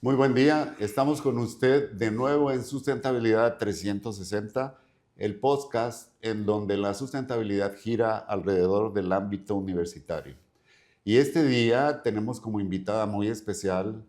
Muy buen día, estamos con usted de nuevo en Sustentabilidad 360, el podcast en donde la sustentabilidad gira alrededor del ámbito universitario. Y este día tenemos como invitada muy especial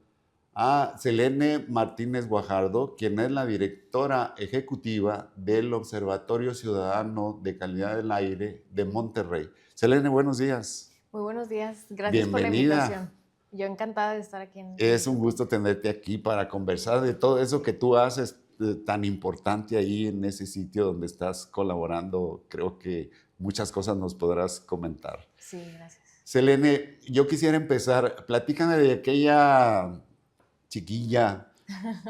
a Selene Martínez Guajardo, quien es la directora ejecutiva del Observatorio Ciudadano de Calidad del Aire de Monterrey. Selene, buenos días. Muy buenos días, gracias por la Bienvenida. invitación. Yo encantada de estar aquí en Es este un gusto podcast. tenerte aquí para conversar de todo eso que tú haces tan importante ahí en ese sitio donde estás colaborando. Creo que muchas cosas nos podrás comentar. Sí, gracias. Selene, yo quisiera empezar, platícame de aquella chiquilla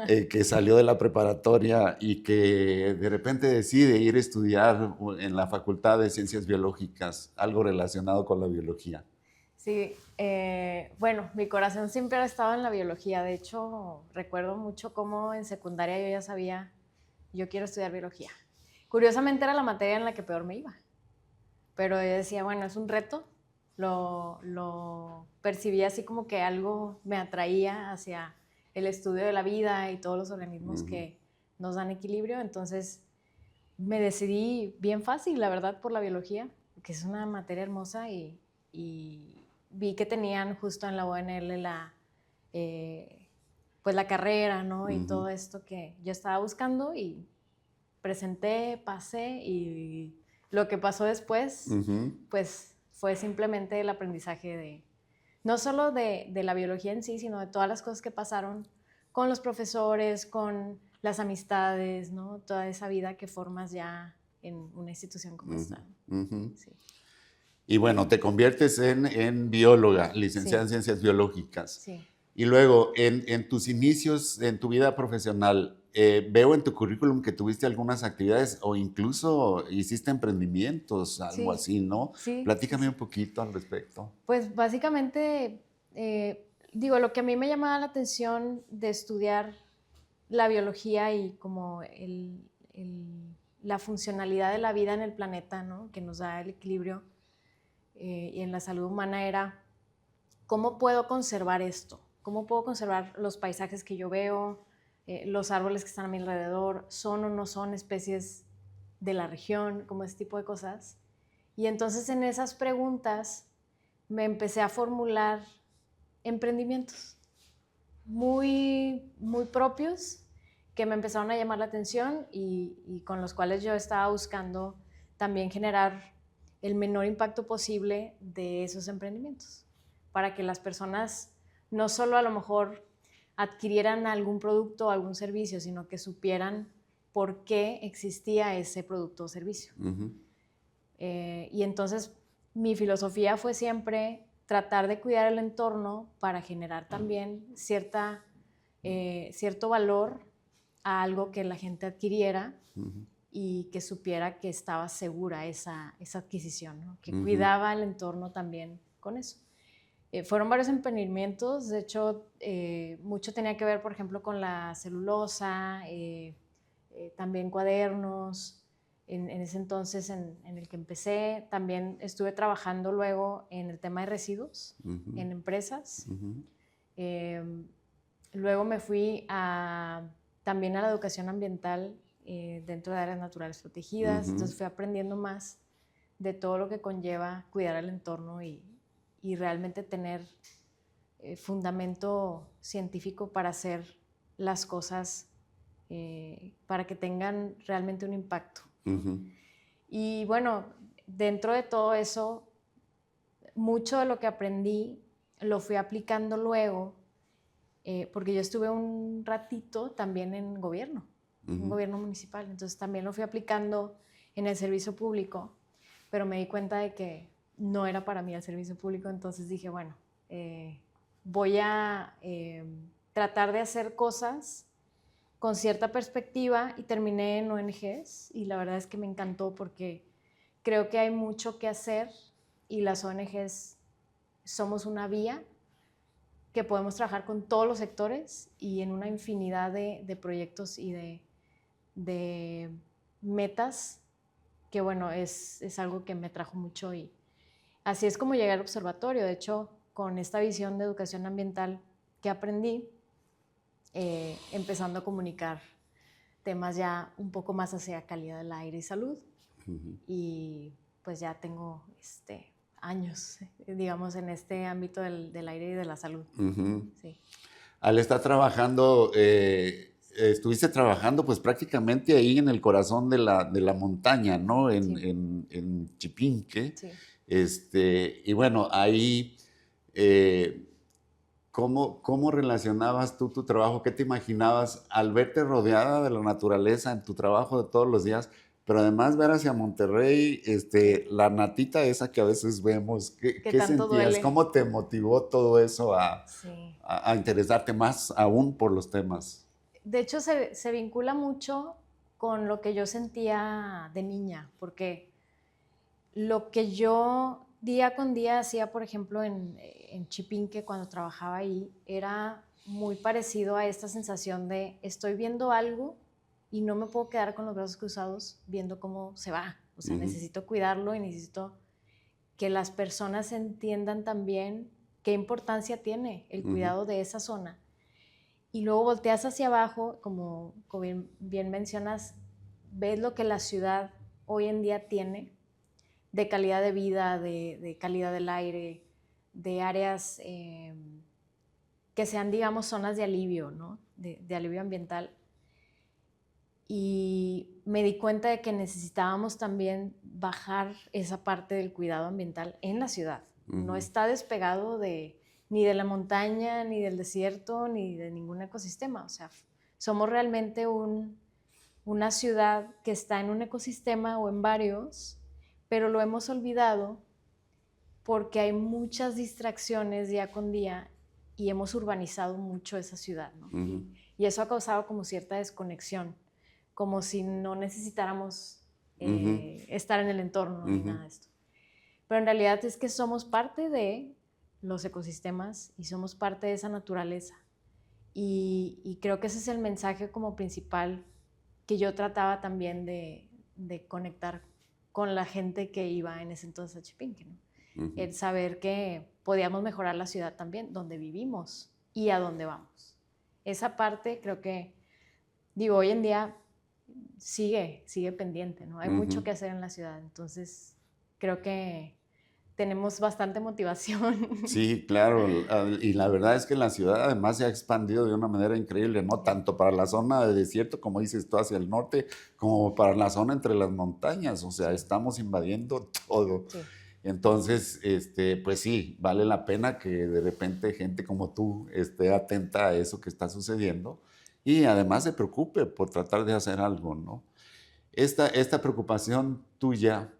que salió de la preparatoria y que de repente decide ir a estudiar en la Facultad de Ciencias Biológicas, algo relacionado con la biología. Sí, bueno, mi corazón siempre ha estado en la biología. De hecho, recuerdo mucho cómo en secundaria yo ya sabía, yo quiero estudiar biología. Curiosamente era la materia en la que peor me iba, pero yo decía, bueno, es un reto. Lo percibí así como que algo me atraía hacia el estudio de la vida y todos los organismos que nos dan equilibrio. Entonces me decidí bien fácil, la verdad, por la biología, que es una materia hermosa y vi que tenían justo en la UNL pues la carrera, ¿no? Y todo esto que yo estaba buscando y presenté, pasé y lo que pasó después, pues fue simplemente el aprendizaje no solo de la biología en sí, sino de todas las cosas que pasaron con los profesores, con las amistades, ¿no? Toda esa vida que formas ya en una institución como esta. Sí. Y bueno, te conviertes en bióloga, licenciada Sí, en ciencias biológicas. sí. Y luego, en tus inicios, en tu vida profesional, veo en tu currículum que tuviste algunas actividades o incluso hiciste emprendimientos, algo Sí, así, ¿no? sí, sí, Platícame un sí. poquito al respecto. Pues básicamente, digo, lo que a mí me llamaba la atención de estudiar la biología y como la funcionalidad de la vida en el planeta, ¿no? Que nos da el equilibrio y en la salud humana era cómo puedo conservar esto, cómo puedo conservar los paisajes que yo veo, los árboles que están a mi alrededor, son o no son especies de la región, como ese tipo de cosas. Y entonces en esas preguntas me empecé a formular emprendimientos muy propios que me empezaron a llamar la atención y con los cuales yo estaba buscando también generar el menor impacto posible de esos emprendimientos, para que las personas no solo a lo mejor adquirieran algún producto o algún servicio, sino que supieran por qué existía ese producto o servicio. Y entonces mi filosofía fue siempre tratar de cuidar el entorno para generar también cierto valor a algo que la gente adquiriera y que supiera que estaba segura esa adquisición, ¿no? Que cuidaba el entorno también con eso. Fueron varios emprendimientos, de hecho, mucho tenía que ver, por ejemplo, con la celulosa, también cuadernos. En ese entonces en el que empecé, también estuve trabajando luego en el tema de residuos en empresas. Luego me fui también a la educación ambiental dentro de áreas naturales protegidas, entonces fui aprendiendo más de todo lo que conlleva cuidar el entorno y realmente tener fundamento científico para hacer las cosas para que tengan realmente un impacto. Y bueno, dentro de todo eso, mucho de lo que aprendí lo fui aplicando luego, porque yo estuve un ratito también en gobierno, un gobierno municipal, entonces también lo fui aplicando en el servicio público, pero me di cuenta de que no era para mí el servicio público, entonces dije, bueno, voy a tratar de hacer cosas con cierta perspectiva y terminé en ONGs y la verdad es que me encantó porque creo que hay mucho que hacer y las ONGs somos una vía que podemos trabajar con todos los sectores y en una infinidad de proyectos y de metas que bueno, es algo que me trajo mucho y así es como llegué al observatorio. De hecho, con esta visión de educación ambiental que aprendí, empezando a comunicar temas ya un poco más hacia calidad del aire y salud. Y pues ya tengo años, digamos, en este ámbito del aire y de la salud. Sí. Al estar trabajando, estuviste trabajando pues prácticamente ahí en el corazón de la montaña, ¿no? En Chipinque. Sí. Y bueno, ahí, ¿cómo relacionabas tú tu trabajo? ¿Qué te imaginabas al verte rodeada de la naturaleza en tu trabajo de todos los días? Pero además ver hacia Monterrey, la natita esa que a veces vemos, ¿qué tanto sentías? duele. ¿Cómo te motivó todo eso Sí. a interesarte más aún por los temas? De hecho, se vincula mucho con lo que yo sentía de niña, porque lo que yo día con día hacía, por ejemplo, en Chipinque, cuando trabajaba ahí, era muy parecido a esta sensación de estoy viendo algo y no me puedo quedar con los brazos cruzados viendo cómo se va. O sea, necesito cuidarlo y necesito que las personas entiendan también qué importancia tiene el cuidado de esa zona. Y luego volteas hacia abajo, como bien mencionas, ves lo que la ciudad hoy en día tiene de calidad de vida, de calidad del aire, de áreas que sean, digamos, zonas de alivio, ¿no? De alivio ambiental. Y me di cuenta de que necesitábamos también bajar esa parte del cuidado ambiental en la ciudad. No está despegado ni de la montaña, ni del desierto, ni de ningún ecosistema. O sea, somos realmente una ciudad que está en un ecosistema o en varios, pero lo hemos olvidado porque hay muchas distracciones día con día y hemos urbanizado mucho esa ciudad, ¿no? Y eso ha causado como cierta desconexión, como si no necesitáramos estar en el entorno ni nada de esto. Pero en realidad es que somos parte de los ecosistemas y somos parte de esa naturaleza. Y creo que ese es el mensaje como principal que yo trataba también de conectar con la gente que iba en ese entonces a Chipinque, ¿no? El saber que podíamos mejorar la ciudad también, donde vivimos y a dónde vamos. Esa parte creo que, digo, hoy en día sigue pendiente, ¿no? Hay mucho que hacer en la ciudad, entonces creo que tenemos bastante motivación. Sí, claro, y la verdad es que la ciudad además se ha expandido de una manera increíble, ¿no? Tanto para la zona de desierto, como dices tú, hacia el norte, como para la zona entre las montañas, o sea, estamos invadiendo todo. Sí. Entonces, pues sí, vale la pena que de repente gente como tú esté atenta a eso que está sucediendo y además se preocupe por tratar de hacer algo, ¿no? Esta preocupación tuya,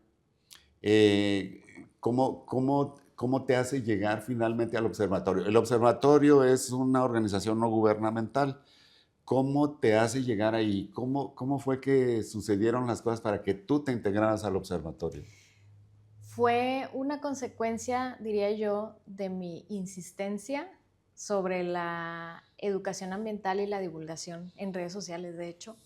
¿cómo te hace llegar finalmente al observatorio? El observatorio es una organización no gubernamental. ¿Cómo te hace llegar ahí? ¿Cómo fue que sucedieron las cosas para que tú te integraras al observatorio? Fue una consecuencia, diría yo, de mi insistencia sobre la educación ambiental y la divulgación en redes sociales, de hecho.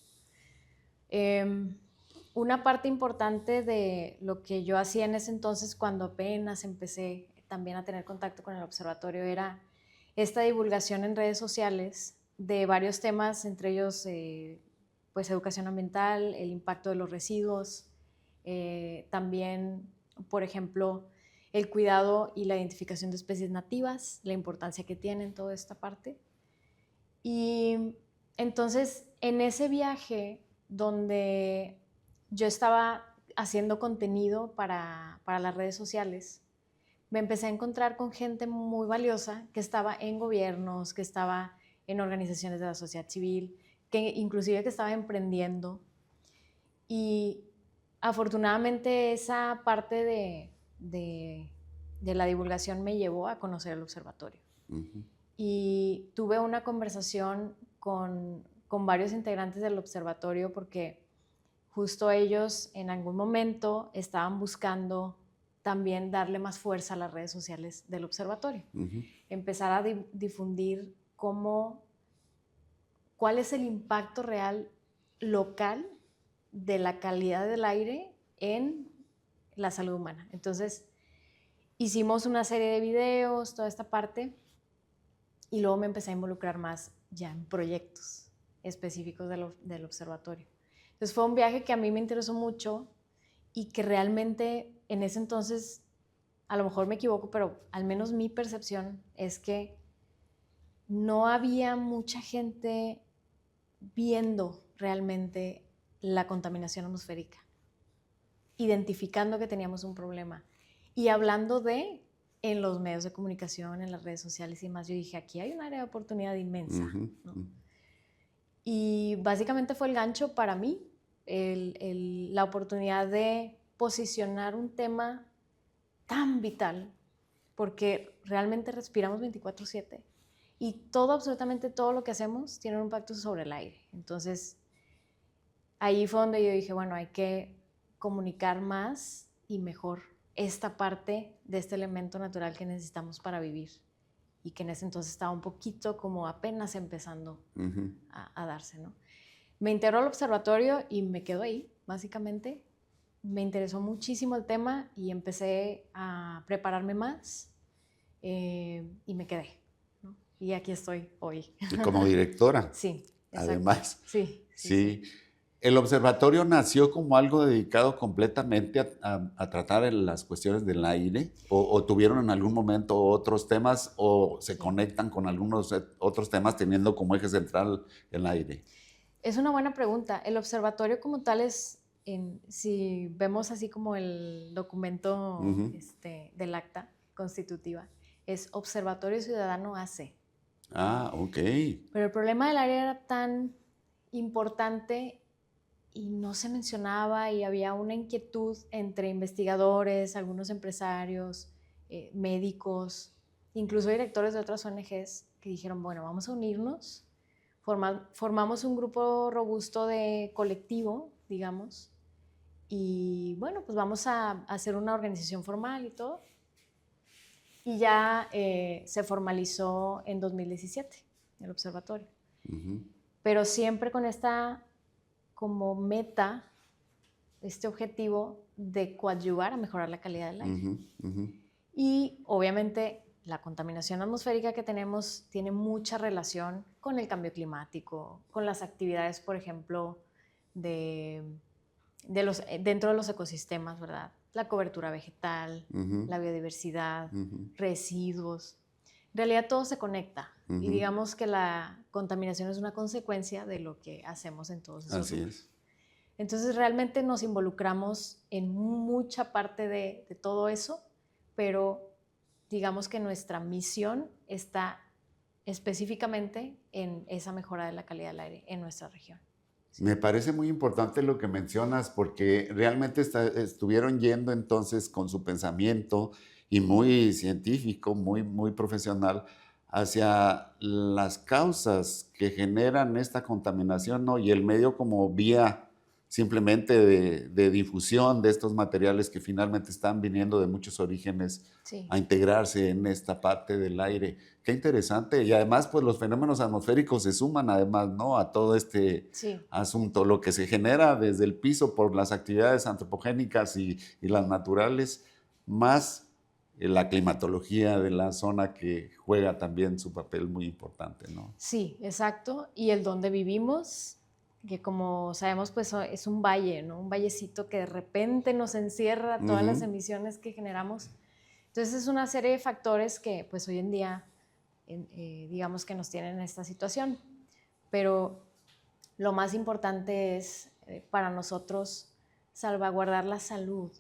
Una parte importante de lo que yo hacía en ese entonces, cuando apenas empecé también a tener contacto con el observatorio, era esta divulgación en redes sociales de varios temas, entre ellos pues educación ambiental, el impacto de los residuos, también, por ejemplo, el cuidado y la identificación de especies nativas, la importancia que tienen toda esta parte. Y entonces, en ese viaje donde yo estaba haciendo contenido para las redes sociales, me empecé a encontrar con gente muy valiosa que estaba en gobiernos, que estaba en organizaciones de la sociedad civil, que inclusive que estaba emprendiendo. Y afortunadamente esa parte de la divulgación me llevó a conocer el observatorio. Y tuve una conversación con varios integrantes del observatorio porque justo ellos en algún momento estaban buscando también darle más fuerza a las redes sociales del observatorio. Empezar a difundir cuál es el impacto real local de la calidad del aire en la salud humana. Entonces, hicimos una serie de videos, toda esta parte, y luego me empecé a involucrar más ya en proyectos específicos del observatorio. Entonces fue un viaje que a mí me interesó mucho y que realmente en ese entonces, a lo mejor me equivoco, pero al menos mi percepción es que no había mucha gente viendo realmente la contaminación atmosférica, identificando que teníamos un problema y hablando en los medios de comunicación, en las redes sociales y demás. Yo dije, aquí hay un área de oportunidad inmensa, ¿no? Y básicamente fue el gancho para mí, la oportunidad de posicionar un tema tan vital, porque realmente respiramos 24/7 y absolutamente todo lo que hacemos tiene un impacto sobre el aire. Entonces, ahí fue donde yo dije, bueno, hay que comunicar más y mejor esta parte de este elemento natural que necesitamos para vivir y que en ese entonces estaba un poquito como apenas empezando a darse, ¿no? Me integró al observatorio y me quedo ahí, básicamente. Me interesó muchísimo el tema y empecé a prepararme más y me quedé, ¿no? Y aquí estoy hoy. Y como directora. Sí, exacto. Además. Sí. El observatorio nació como algo dedicado completamente a tratar las cuestiones del aire, o tuvieron en algún momento otros temas, o se conectan con algunos otros temas teniendo como eje central el aire. Es una buena pregunta. El observatorio como tal es, si vemos así como el documento del acta constitutiva, es Observatorio Ciudadano AC. Ah, ok. Pero el problema del aire era tan importante y no se mencionaba, y había una inquietud entre investigadores, algunos empresarios, médicos, incluso directores de otras ONGs que dijeron, bueno, vamos a unirnos, formamos un grupo robusto de colectivo, digamos, y bueno, pues vamos a hacer una organización formal y todo. Y ya se formalizó en 2017 el observatorio. Pero siempre con esta como meta, este objetivo de coadyuvar a mejorar la calidad del aire. Y obviamente la contaminación atmosférica que tenemos tiene mucha relación con el cambio climático, con las actividades, por ejemplo, dentro de los ecosistemas, ¿verdad? La cobertura vegetal, la biodiversidad, residuos. En realidad todo se conecta y digamos que la contaminación es una consecuencia de lo que hacemos en todos esos lugares. Entonces realmente nos involucramos en mucha parte de todo eso, pero digamos que nuestra misión está específicamente en esa mejora de la calidad del aire en nuestra región. Me parece muy importante lo que mencionas, porque realmente estuvieron yendo entonces con su pensamiento y muy científico, muy profesional, hacia las causas que generan esta contaminación, ¿no? Y el medio como vía simplemente de difusión de estos materiales que finalmente están viniendo de muchos orígenes a integrarse en esta parte del aire. Qué interesante. Y además, pues los fenómenos atmosféricos se suman además, ¿no? A todo este asunto, lo que se genera desde el piso por las actividades antropogénicas y las naturales, más la climatología de la zona, que juega también su papel muy importante, ¿no? Sí, exacto. Y el donde vivimos, que como sabemos, pues es un valle, ¿no? Un vallecito que de repente nos encierra todas las emisiones que generamos. Entonces es una serie de factores que pues hoy en día digamos que nos tienen en esta situación. Pero lo más importante es para nosotros salvaguardar la salud.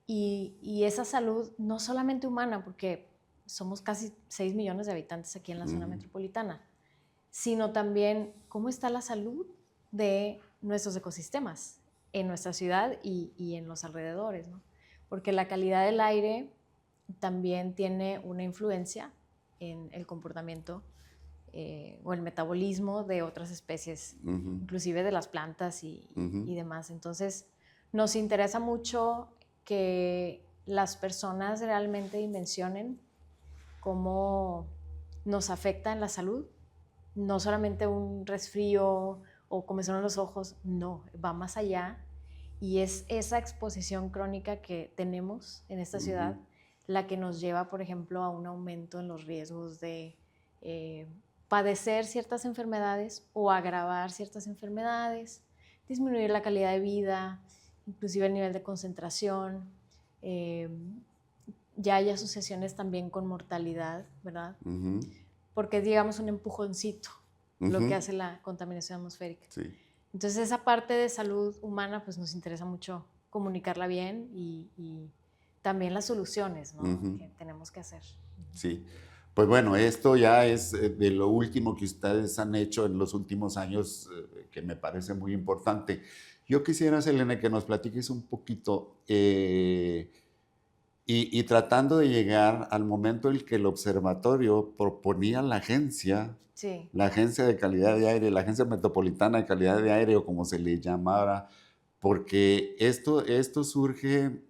Y esa salud no solamente humana, porque somos casi 6 millones de habitantes aquí en la zona metropolitana, sino también cómo está la salud de nuestros ecosistemas en nuestra ciudad y en los alrededores, ¿no? Porque la calidad del aire también tiene una influencia en el comportamiento o el metabolismo de otras especies, inclusive de las plantas y demás. Entonces, nos interesa mucho que las personas realmente dimensionen cómo nos afecta en la salud. No solamente un resfrío o comezón en los ojos, no, va más allá, y es esa exposición crónica que tenemos en esta ciudad la que nos lleva, por ejemplo, a un aumento en los riesgos de padecer ciertas enfermedades o agravar ciertas enfermedades, disminuir la calidad de vida, inclusive el nivel de concentración. Ya hay asociaciones también con mortalidad, ¿verdad? Porque es, digamos, un empujoncito lo que hace la contaminación atmosférica. Sí. Entonces, esa parte de salud humana, pues nos interesa mucho comunicarla bien y también las soluciones, ¿no? Que tenemos que hacer. Sí. Pues bueno, esto ya es de lo último que ustedes han hecho en los últimos años, que me parece muy importante. Yo quisiera, Selene, que nos platiques un poquito y tratando de llegar al momento en que el observatorio proponía a la agencia, sí, la Agencia de Calidad de Aire, la Agencia Metropolitana de Calidad de Aire, o como se le llamara, porque esto surge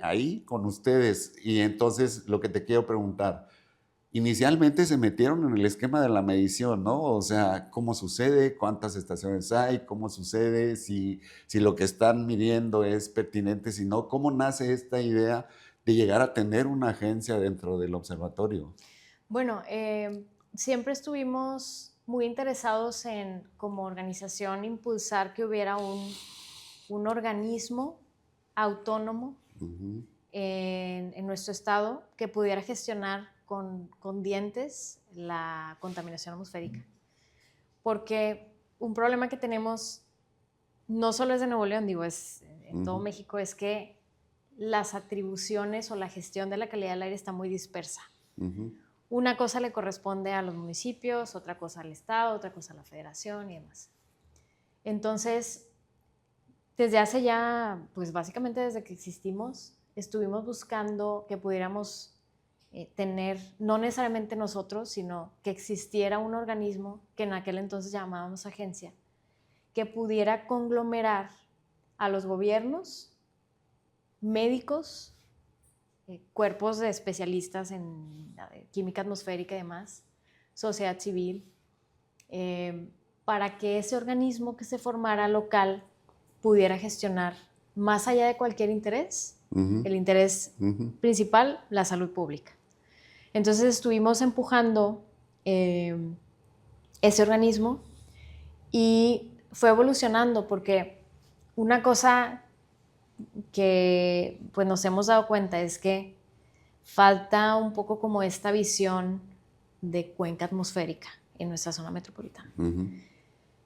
ahí con ustedes. Y entonces lo que te quiero preguntar, inicialmente se metieron en el esquema de la medición, ¿no? O sea, ¿cómo sucede? ¿Cuántas estaciones hay? ¿Cómo sucede? Si lo que están midiendo es pertinente, si no, ¿cómo nace esta idea de llegar a tener una agencia dentro del observatorio? Bueno, siempre estuvimos muy interesados en, como organización, impulsar que hubiera un organismo autónomo en nuestro estado que pudiera gestionar con dientes la contaminación atmosférica. Porque un problema que tenemos, no solo es de Nuevo León, digo, es en todo México, es que las atribuciones o la gestión de la calidad del aire está muy dispersa. Una cosa le corresponde a los municipios, otra cosa al estado, otra cosa a la federación y demás. Entonces, desde hace ya, pues básicamente desde que existimos, estuvimos buscando que pudiéramos tener, no necesariamente nosotros, sino que existiera un organismo que en aquel entonces llamábamos agencia, que pudiera conglomerar a los gobiernos, médicos, cuerpos de especialistas en química atmosférica y demás, sociedad civil, para que ese organismo que se formara local pudiera gestionar, más allá de cualquier interés, el interés principal, la salud pública. Entonces estuvimos empujando ese organismo y fue evolucionando, porque una cosa que pues nos hemos dado cuenta es que falta un poco como esta visión de cuenca atmosférica en nuestra zona metropolitana.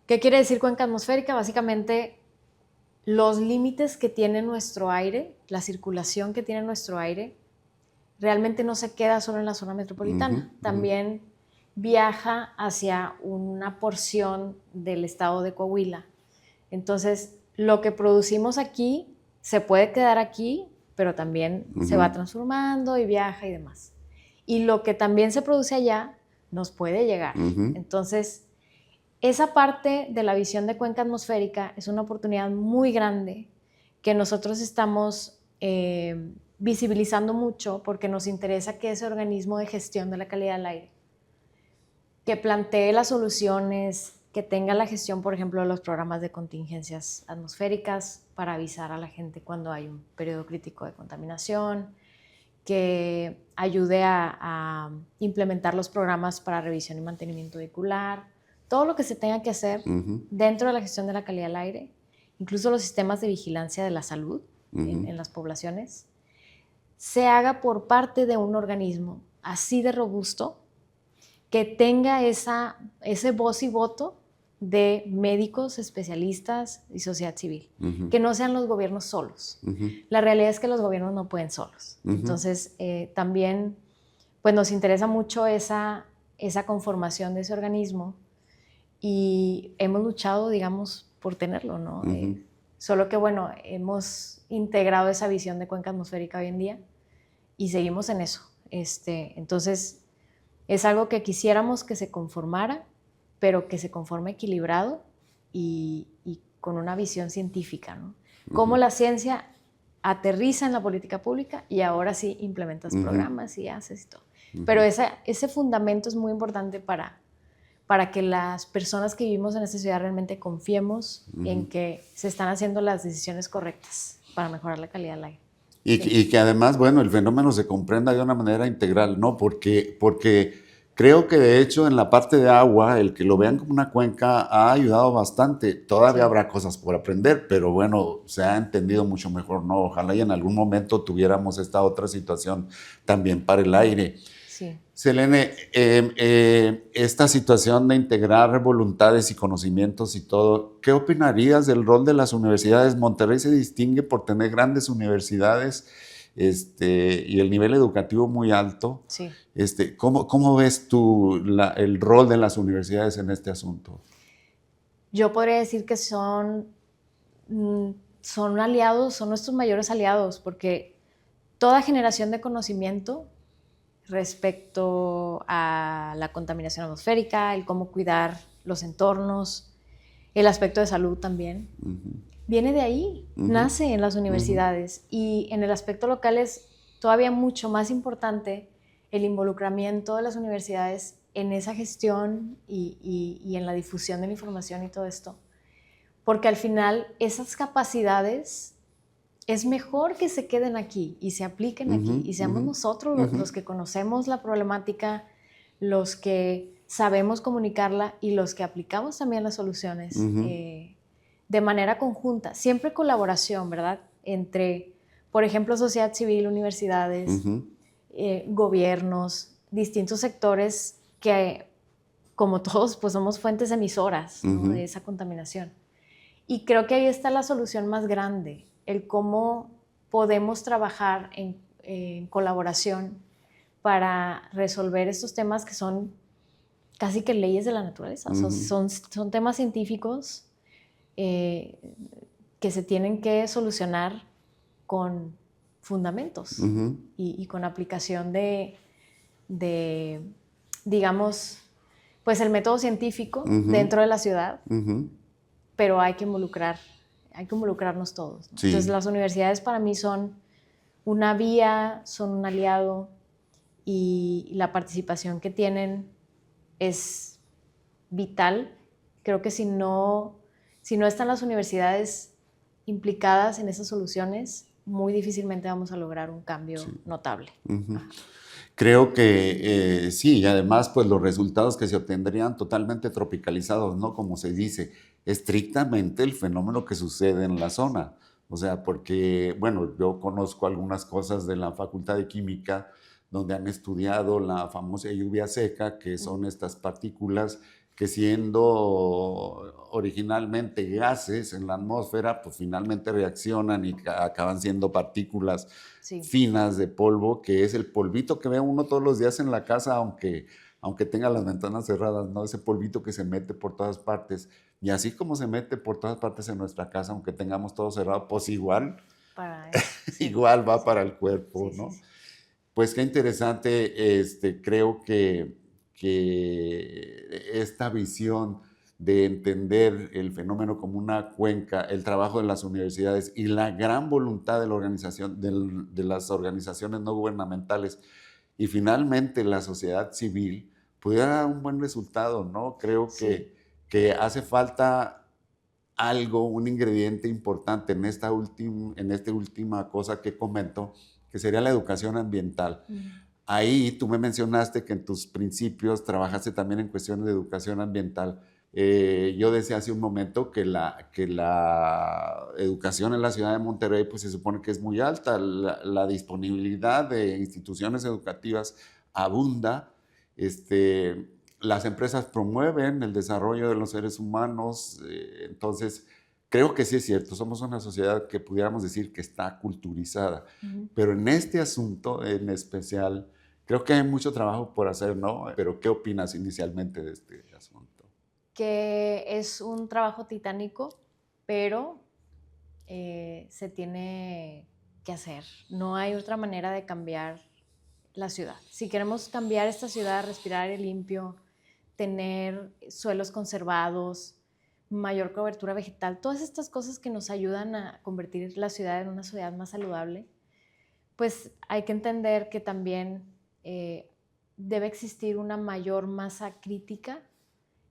¿Qué quiere decir cuenca atmosférica? Básicamente los límites que tiene nuestro aire, la circulación que tiene nuestro aire, realmente no se queda solo en la zona metropolitana, también viaja hacia una porción del estado de Coahuila. Entonces, lo que producimos aquí se puede quedar aquí, pero también se va transformando y viaja y demás. Y lo que también se produce allá nos puede llegar. Entonces, esa parte de la visión de cuenca atmosférica es una oportunidad muy grande que nosotros estamos visibilizando mucho, porque nos interesa que ese organismo de gestión de la calidad del aire, que plantee las soluciones, que tenga la gestión, por ejemplo, de los programas de contingencias atmosféricas para avisar a la gente cuando hay un periodo crítico de contaminación, que ayude a implementar los programas para revisión y mantenimiento vehicular, todo lo que se tenga que hacer dentro de la gestión de la calidad del aire, incluso los sistemas de vigilancia de la salud en las poblaciones, se haga por parte de un organismo así de robusto, que tenga ese voz y voto de médicos, especialistas y sociedad civil, que no sean los gobiernos solos. La realidad es que los gobiernos no pueden solos. Entonces, también pues nos interesa mucho esa conformación de ese organismo, y hemos luchado, digamos, por tenerlo, ¿no? Solo que, bueno, hemos integrado esa visión de cuenca atmosférica hoy en día y seguimos en eso. Entonces, es algo que quisiéramos que se conformara, pero que se conforme equilibrado y con una visión científica, ¿no? Cómo la ciencia aterriza en la política pública y ahora sí implementas programas y haces y todo. Pero ese fundamento es muy importante para que las personas que vivimos en esta ciudad realmente confiemos en que se están haciendo las decisiones correctas para mejorar la calidad del aire. Y que además, bueno, el fenómeno se comprenda de una manera integral, ¿no? Porque Creo que de hecho en la parte de agua, el que lo vean como una cuenca ha ayudado bastante. Todavía Sí. habrá cosas por aprender, pero bueno, se ha entendido mucho mejor, ¿no? Ojalá y en algún momento tuviéramos esta otra situación también para el aire. Sí. Selene, esta situación de integrar voluntades y conocimientos y todo, ¿qué opinarías del rol de las universidades? Monterrey se distingue por tener grandes universidades y el nivel educativo muy alto. Sí. ¿Cómo ves tú el rol de las universidades en este asunto? Yo podría decir que son aliados, son nuestros mayores aliados, porque toda generación de conocimiento respecto a la contaminación atmosférica, el cómo cuidar los entornos, el aspecto de salud también, viene de ahí, nace en las universidades. Y en el aspecto local es todavía mucho más importante el involucramiento de las universidades en esa gestión y en la difusión de la información y todo esto. Porque al final esas capacidades es mejor que se queden aquí y se apliquen aquí y seamos nosotros los que conocemos la problemática, los que sabemos comunicarla y los que aplicamos también las soluciones de manera conjunta. Siempre colaboración, ¿verdad? Entre, por ejemplo, sociedad civil, universidades, gobiernos, distintos sectores que, como todos, pues somos fuentes emisoras, ¿no? de esa contaminación. Y creo que ahí está la solución más grande, el cómo podemos trabajar en colaboración para resolver estos temas que son casi que leyes de la naturaleza. O sea, son temas científicos que se tienen que solucionar con fundamentos y con aplicación de, digamos, pues el método científico dentro de la ciudad, pero hay que involucrarnos todos, ¿no? Sí. Entonces las universidades para mí son una vía, son un aliado y la participación que tienen es vital. Creo que si no están las universidades implicadas en esas soluciones, muy difícilmente vamos a lograr un cambio notable. Creo que sí, y además pues los resultados que se obtendrían totalmente tropicalizados, ¿no? Como se dice, estrictamente el fenómeno que sucede en la zona. O sea, porque, bueno, yo conozco algunas cosas de la Facultad de Química donde han estudiado la famosa lluvia seca, que son estas partículas que siendo originalmente gases en la atmósfera, pues finalmente reaccionan y acaban siendo partículas finas de polvo, que es el polvito que ve uno todos los días en la casa, aunque tenga las ventanas cerradas, ¿no? Ese polvito que se mete por todas partes. Y así como se mete por todas partes en nuestra casa, aunque tengamos todo cerrado, pues igual, igual va para el cuerpo, ¿no? Sí. Pues qué interesante, creo que esta visión de entender el fenómeno como una cuenca, el trabajo de las universidades y la gran voluntad de la organización, de las organizaciones no gubernamentales y finalmente la sociedad civil, pudiera dar un buen resultado, ¿no? Creo que hace falta algo, un ingrediente importante en esta última cosa que comento, que sería la educación ambiental. Ahí tú me mencionaste que en tus principios trabajaste también en cuestiones de educación ambiental. Yo decía hace un momento que la educación en la ciudad de Monterrey pues se supone que es muy alta, la disponibilidad de instituciones educativas abunda, las empresas promueven el desarrollo de los seres humanos, entonces creo que sí es cierto, somos una sociedad que pudiéramos decir que está culturizada, pero en este asunto en especial creo que hay mucho trabajo por hacer, ¿no? Pero ¿qué opinas inicialmente de este asunto? Que es un trabajo titánico, pero se tiene que hacer. No hay otra manera de cambiar la ciudad. Si queremos cambiar esta ciudad, respirar aire limpio, tener suelos conservados, mayor cobertura vegetal, todas estas cosas que nos ayudan a convertir la ciudad en una ciudad más saludable, pues hay que entender que también debe existir una mayor masa crítica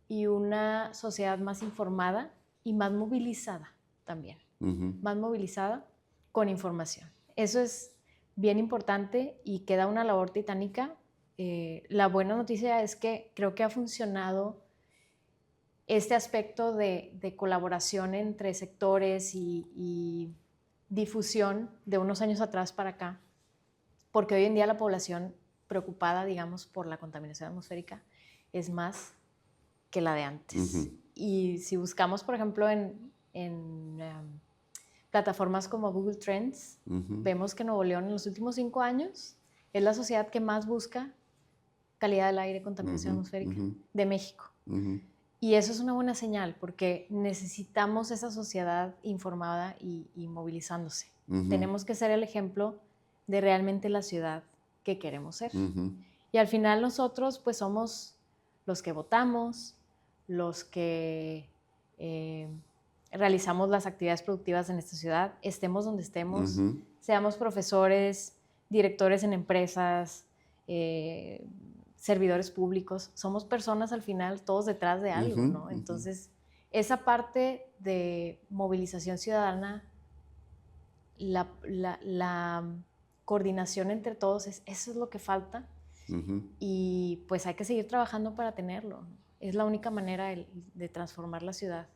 y una sociedad más informada y más movilizada también, más movilizada con información. Eso es bien importante y queda una labor titánica la buena noticia es que creo que ha funcionado este aspecto de colaboración entre sectores y difusión de unos años atrás para acá, porque hoy en día la población preocupada, digamos, por la contaminación atmosférica es más que la de antes. Uh-huh. Y si buscamos, por ejemplo, en plataformas como Google Trends, Uh-huh. vemos que Nuevo León en los últimos 5 años es la sociedad que más busca calidad del aire, contaminación Uh-huh. atmosférica Uh-huh. de México. Uh-huh. Y eso es una buena señal porque necesitamos esa sociedad informada y movilizándose. Uh-huh. Tenemos que ser el ejemplo de realmente la ciudad que queremos ser. Uh-huh. Y al final nosotros pues somos los que votamos, los que realizamos las actividades productivas en esta ciudad, estemos donde estemos, Uh-huh. seamos profesores, directores en empresas, servidores públicos, somos personas al final todos detrás de algo, Uh-huh. ¿no? Entonces, esa parte de movilización ciudadana, la coordinación entre todos, eso es lo que falta. Uh-huh. Y pues hay que seguir trabajando para tenerlo. Es la única manera de transformar la ciudad.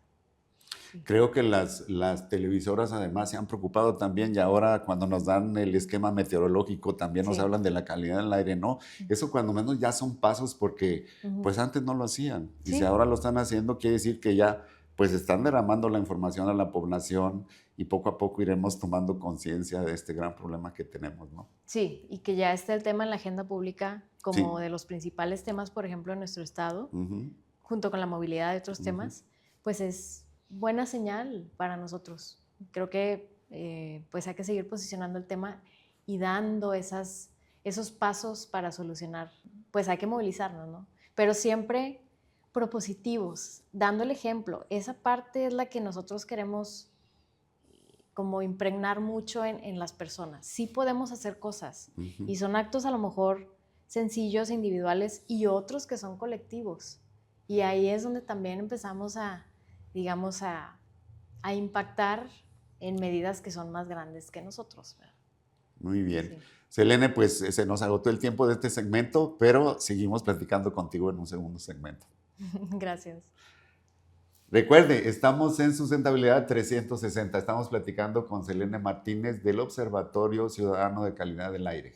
Creo que las televisoras además se han preocupado también y ahora cuando nos dan el esquema meteorológico también nos hablan de la calidad del aire, ¿no? Eso cuando menos ya son pasos porque pues antes no lo hacían. Y Sí. si ahora lo están haciendo quiere decir que ya pues están derramando la información a la población y poco a poco iremos tomando conciencia de este gran problema que tenemos, ¿no? Sí, y que ya esté el tema en la agenda pública como de los principales temas, por ejemplo, en nuestro estado, junto con la movilidad de otros temas, pues es buena señal para nosotros. Creo que pues hay que seguir posicionando el tema y dando esos pasos para solucionar. Pues hay que movilizarnos, ¿no? Pero siempre propositivos, dando el ejemplo. Esa parte es la que nosotros queremos como impregnar mucho en las personas. Sí podemos hacer cosas y son actos a lo mejor sencillos, individuales y otros que son colectivos. Y ahí es donde también empezamos a impactar en medidas que son más grandes que nosotros, ¿verdad? Muy bien. Sí. Selene, pues se nos agotó el tiempo de este segmento, pero seguimos platicando contigo en un segundo segmento. Gracias. Recuerde, estamos en Sustentabilidad 360. Estamos platicando con Selene Martínez del Observatorio Ciudadano de Calidad del Aire.